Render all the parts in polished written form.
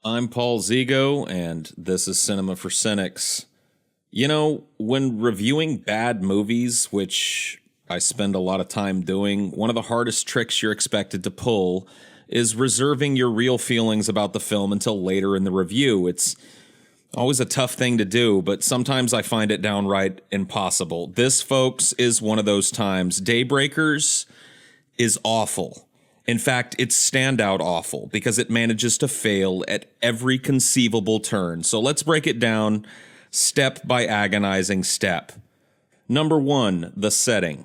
I'm Paul Zigo, and this is Cinema for Cynics. You know, when reviewing bad movies, which I spend a lot of time doing, one of the hardest tricks you're expected to pull is reserving your real feelings about the film until later in the review. It's always a tough thing to do, but sometimes I find it downright impossible. This, folks, is one of those times. Daybreakers is awful. In fact, it's standout awful because it manages to fail at every conceivable turn. So let's break it down step by agonizing step. Number one, the setting.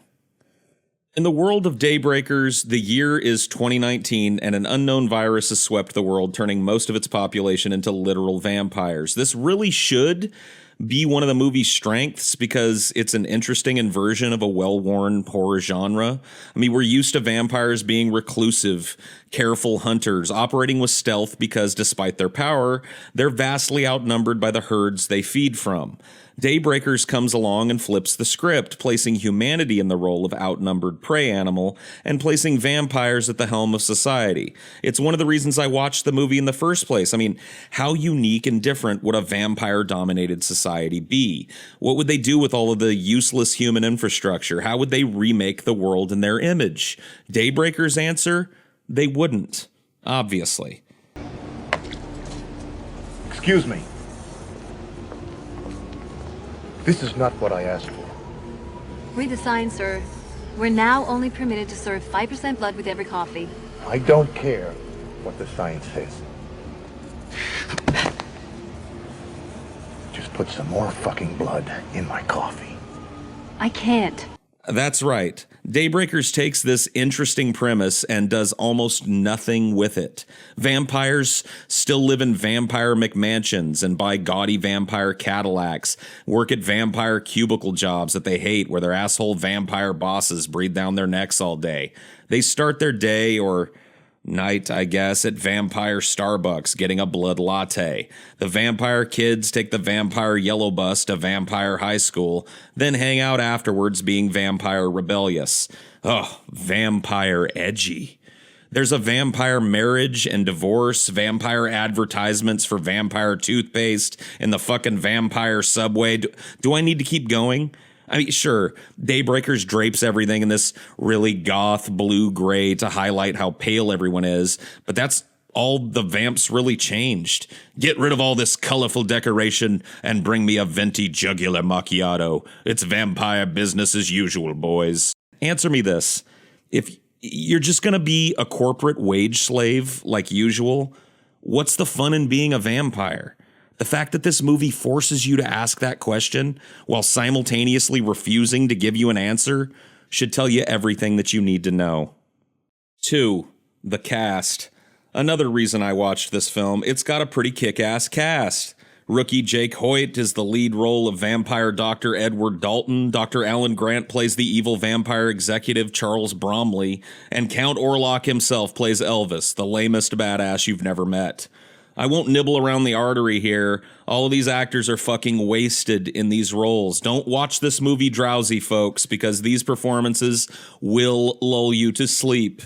In the world of Daybreakers, the year is 2019 and an unknown virus has swept the world, turning most of its population into literal vampires. This really should be one of the movie's strengths because it's an interesting inversion of a well-worn horror genre. I mean, we're used to vampires being reclusive, careful hunters, operating with stealth because despite their power, they're vastly outnumbered by the herds they feed from. Daybreakers comes along and flips the script, placing humanity in the role of outnumbered prey animal and placing vampires at the helm of society. It's one of the reasons I watched the movie in the first place. I mean, how unique and different would a vampire-dominated society be? What would they do with all of the useless human infrastructure? How would they remake the world in their image? Daybreakers' answer? They wouldn't, obviously. Excuse me. This is not what I asked for. Read the sign, sir. We're now only permitted to serve 5% blood with every coffee. I don't care what the sign says. Just put some more fucking blood in my coffee. I can't. That's right. Daybreakers takes this interesting premise and does almost nothing with it. Vampires still live in vampire McMansions and buy gaudy vampire Cadillacs, work at vampire cubicle jobs that they hate where their asshole vampire bosses breathe down their necks all day. They start their day or night, I guess, at vampire Starbucks getting a blood latte. The vampire kids take the vampire yellow bus to vampire high school, then hang out afterwards being vampire rebellious. Oh, vampire edgy. There's a vampire marriage and divorce, vampire advertisements for vampire toothpaste, and the fucking vampire subway. Do I need to keep going? I mean, sure, Daybreakers drapes everything in this really goth blue-gray to highlight how pale everyone is, but that's all the vamps really changed. Get rid of all this colorful decoration and bring me a venti jugular macchiato. It's vampire business as usual, boys. Answer me this. If you're just going to be a corporate wage slave like usual, what's the fun in being a vampire? The fact that this movie forces you to ask that question while simultaneously refusing to give you an answer should tell you everything that you need to know. 2. The cast. Another reason I watched this film, it's got a pretty kick-ass cast. Rookie Jake Hoyt is the lead role of vampire Dr. Edward Dalton. Dr. Alan Grant plays the evil vampire executive Charles Bromley. And Count Orlok himself plays Elvis, the lamest badass you've never met. I won't nibble around the artery here. All of these actors are fucking wasted in these roles. Don't watch this movie drowsy, folks, because these performances will lull you to sleep.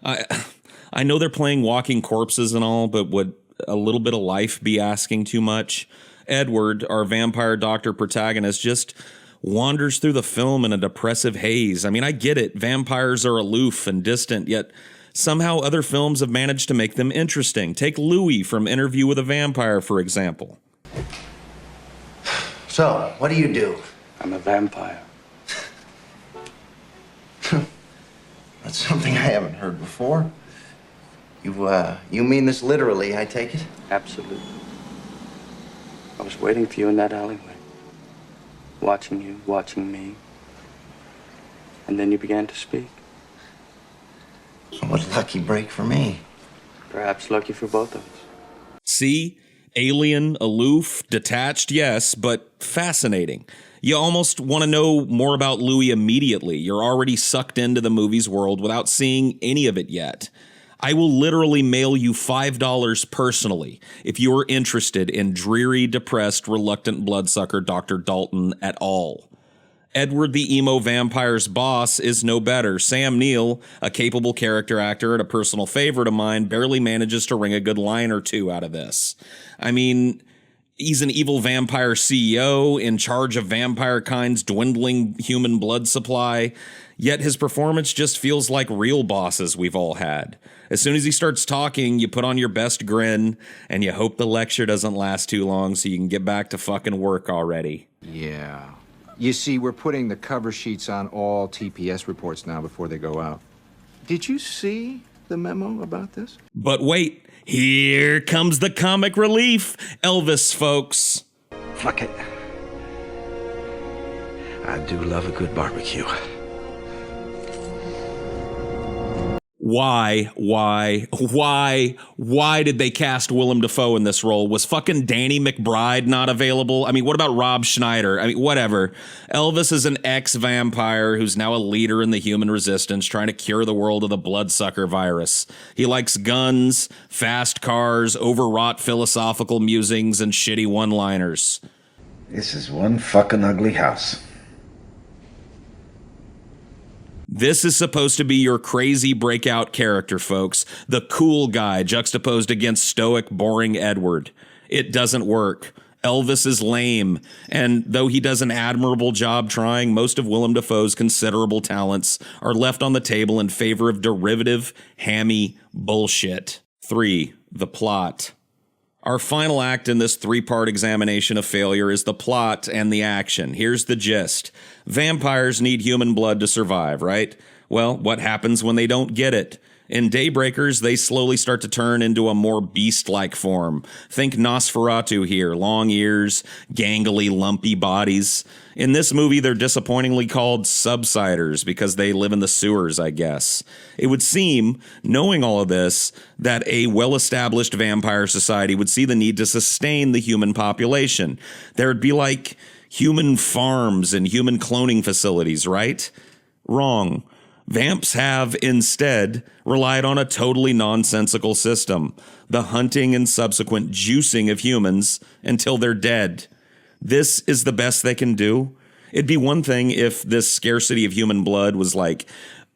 I know they're playing walking corpses and all, but would a little bit of life be asking too much? Edward, our vampire doctor protagonist, just wanders through the film in a depressive haze. I mean, I get it. Vampires are aloof and distant, yet somehow other films have managed to make them interesting. Take Louis from Interview with a Vampire, for example. So, what do you do? I'm a vampire. That's something I haven't heard before. You mean this literally, I take it? Absolutely. I was waiting for you in that alleyway. Watching you, watching me. And then you began to speak. What a lucky break for me. Perhaps lucky for both of us. See? Alien, aloof, detached, yes, but fascinating. You almost want to know more about Louis immediately. You're already sucked into the movie's world without seeing any of it yet. I will literally mail you $5 personally if you are interested in dreary, depressed, reluctant bloodsucker Dr. Dalton at all. Edward the emo vampire's boss is no better. Sam Neill, a capable character actor and a personal favorite of mine, barely manages to wring a good line or two out of this. I mean, he's an evil vampire CEO in charge of vampire kind's dwindling human blood supply, yet his performance just feels like real bosses we've all had. As soon as he starts talking, you put on your best grin, and you hope the lecture doesn't last too long so you can get back to fucking work already. Yeah. You see, we're putting the cover sheets on all TPS reports now before they go out. Did you see the memo about this? But wait, here comes the comic relief. Elvis, folks. Fuck it. I do love a good barbecue. Why did they cast Willem Dafoe in this role? Was fucking Danny McBride not available? I mean, what about Rob Schneider? I mean, whatever. Elvis is an ex-vampire who's now a leader in the human resistance trying to cure the world of the bloodsucker virus. He likes guns, fast cars, overwrought philosophical musings, and shitty one-liners. This is one fucking ugly house. This is supposed to be your crazy breakout character, folks. The cool guy juxtaposed against stoic, boring Edward. It doesn't work. Elvis is lame, and though he does an admirable job trying, most of Willem Dafoe's considerable talents are left on the table in favor of derivative, hammy bullshit. 3. The plot. Our final act in this 3-part examination of failure is the plot and the action. Here's the gist. Vampires need human blood to survive, right? Well, what happens when they don't get it? In Daybreakers, they slowly start to turn into a more beast-like form. Think Nosferatu here, long ears, gangly, lumpy bodies. In this movie, they're disappointingly called subsiders because they live in the sewers, I guess. It would seem, knowing all of this, that a well-established vampire society would see the need to sustain the human population. There would be like human farms and human cloning facilities, right? Wrong. Vamps have, instead, relied on a totally nonsensical system, the hunting and subsequent juicing of humans until they're dead. This is the best they can do. It'd be one thing if this scarcity of human blood was like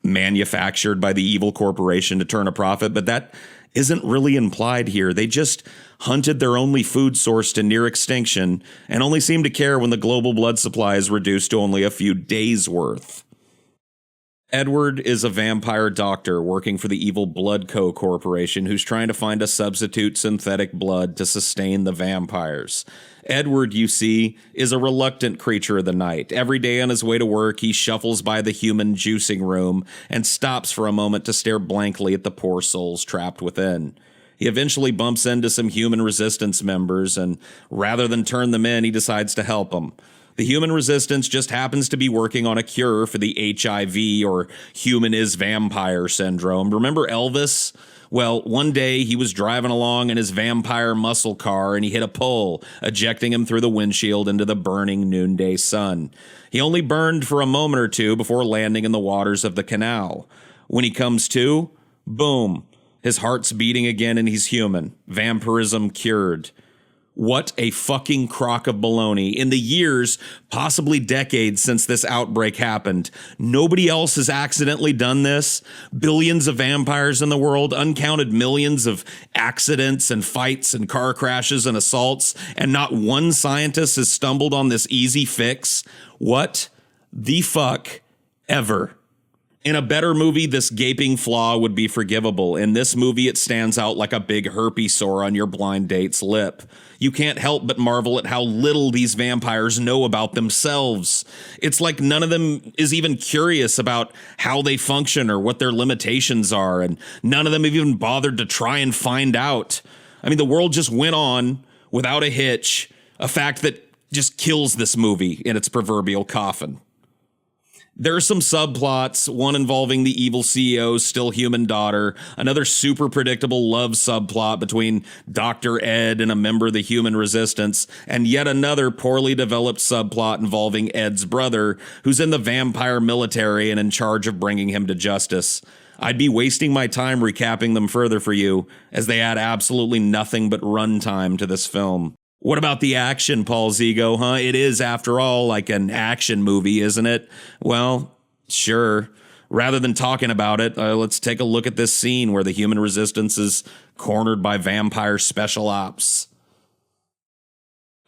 manufactured by the evil corporation to turn a profit, but that isn't really implied here. They just hunted their only food source to near extinction and only seem to care when the global blood supply is reduced to only a few days' worth. Edward is a vampire doctor working for the evil Blood Co. Corporation who's trying to find a substitute synthetic blood to sustain the vampires. Edward, you see, is a reluctant creature of the night. Every day on his way to work, he shuffles by the human juicing room and stops for a moment to stare blankly at the poor souls trapped within. He eventually bumps into some human resistance members, and rather than turn them in, he decides to help them. The human resistance just happens to be working on a cure for the HIV or human is vampire syndrome. Remember Elvis? Well, one day he was driving along in his vampire muscle car and he hit a pole, ejecting him through the windshield into the burning noonday sun. He only burned for a moment or two before landing in the waters of the canal. When he comes to, boom, his heart's beating again and he's human. Vampirism cured. What a fucking crock of baloney. In the years, possibly decades since this outbreak happened, nobody else has accidentally done this. Billions of vampires in the world, uncounted millions of accidents and fights and car crashes and assaults, and not one scientist has stumbled on this easy fix. What the fuck ever? In a better movie, this gaping flaw would be forgivable. In this movie, it stands out like a big herpes sore on your blind date's lip. You can't help but marvel at how little these vampires know about themselves. It's like none of them is even curious about how they function or what their limitations are, and none of them have even bothered to try and find out. I mean, the world just went on without a hitch, a fact that just kills this movie in its proverbial coffin. There are some subplots, one involving the evil CEO's still human daughter, another super predictable love subplot between Dr. Ed and a member of the human resistance, and yet another poorly developed subplot involving Ed's brother, who's in the vampire military and in charge of bringing him to justice. I'd be wasting my time recapping them further for you, as they add absolutely nothing but runtime to this film. What about the action, Paul Zigo, huh? It is, after all, like an action movie, isn't it? Well, sure. Rather than talking about it, let's take a look at this scene where the human resistance is cornered by vampire special ops.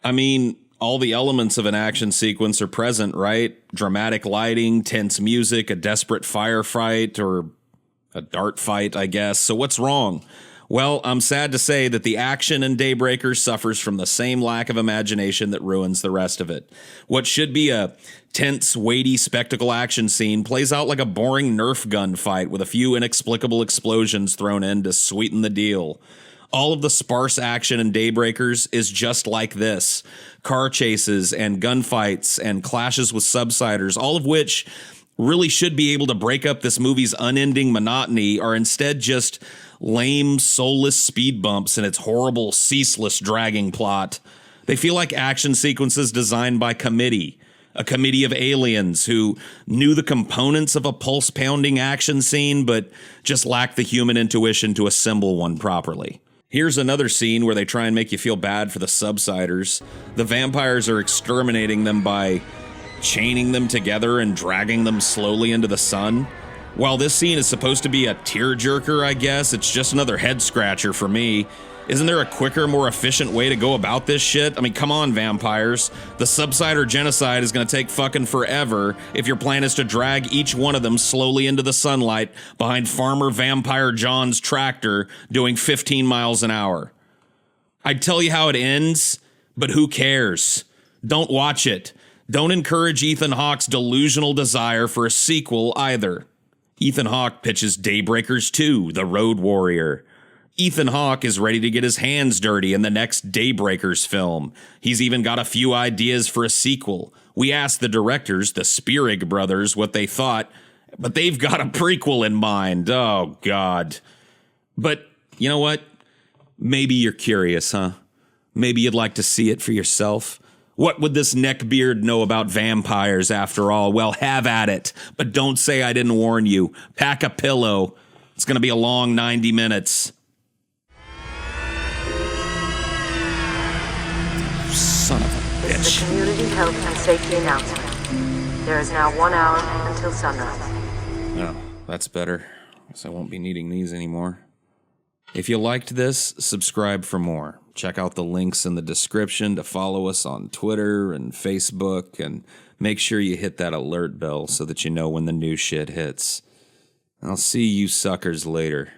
I mean, all the elements of an action sequence are present, right? Dramatic lighting, tense music, a desperate firefight, or a dart fight, I guess. So what's wrong? Well, I'm sad to say that the action in Daybreakers suffers from the same lack of imagination that ruins the rest of it. What should be a tense, weighty spectacle action scene plays out like a boring Nerf gun fight with a few inexplicable explosions thrown in to sweeten the deal. All of the sparse action in Daybreakers is just like this. Car chases and gunfights and clashes with subsiders, all of which really should be able to break up this movie's unending monotony, are instead just lame, soulless speed bumps in its horrible, ceaseless dragging plot. They feel like action sequences designed by a committee of aliens who knew the components of a pulse-pounding action scene, but just lacked the human intuition to assemble one properly. Here's another scene where they try and make you feel bad for the subsiders. The vampires are exterminating them by chaining them together and dragging them slowly into the sun. While this scene is supposed to be a tearjerker, I guess, it's just another head scratcher for me. Isn't there a quicker, more efficient way to go about this shit? I mean, come on, vampires. The subsider genocide is gonna take fucking forever if your plan is to drag each one of them slowly into the sunlight behind Farmer Vampire John's tractor doing 15 miles an hour. I'd tell you how it ends, but who cares? Don't watch it. Don't encourage Ethan Hawke's delusional desire for a sequel either. Ethan Hawke pitches Daybreakers 2, The Road Warrior. Ethan Hawke is ready to get his hands dirty in the next Daybreakers film. He's even got a few ideas for a sequel. We asked the directors, the Spierig brothers, what they thought, but they've got a prequel in mind. Oh, God. But you know what? Maybe you're curious, huh? Maybe you'd like to see it for yourself. What would this neckbeard know about vampires, after all? Well, have at it. But don't say I didn't warn you. Pack a pillow. It's going to be a long 90 minutes. Son of a This is bitch. a community health and safety announcement. There is now 1 hour until sunrise. Oh, that's better. Guess I won't be needing these anymore. If you liked this, subscribe for more. Check out the links in the description to follow us on Twitter and Facebook, and make sure you hit that alert bell so that you know when the new shit hits. I'll see you suckers later.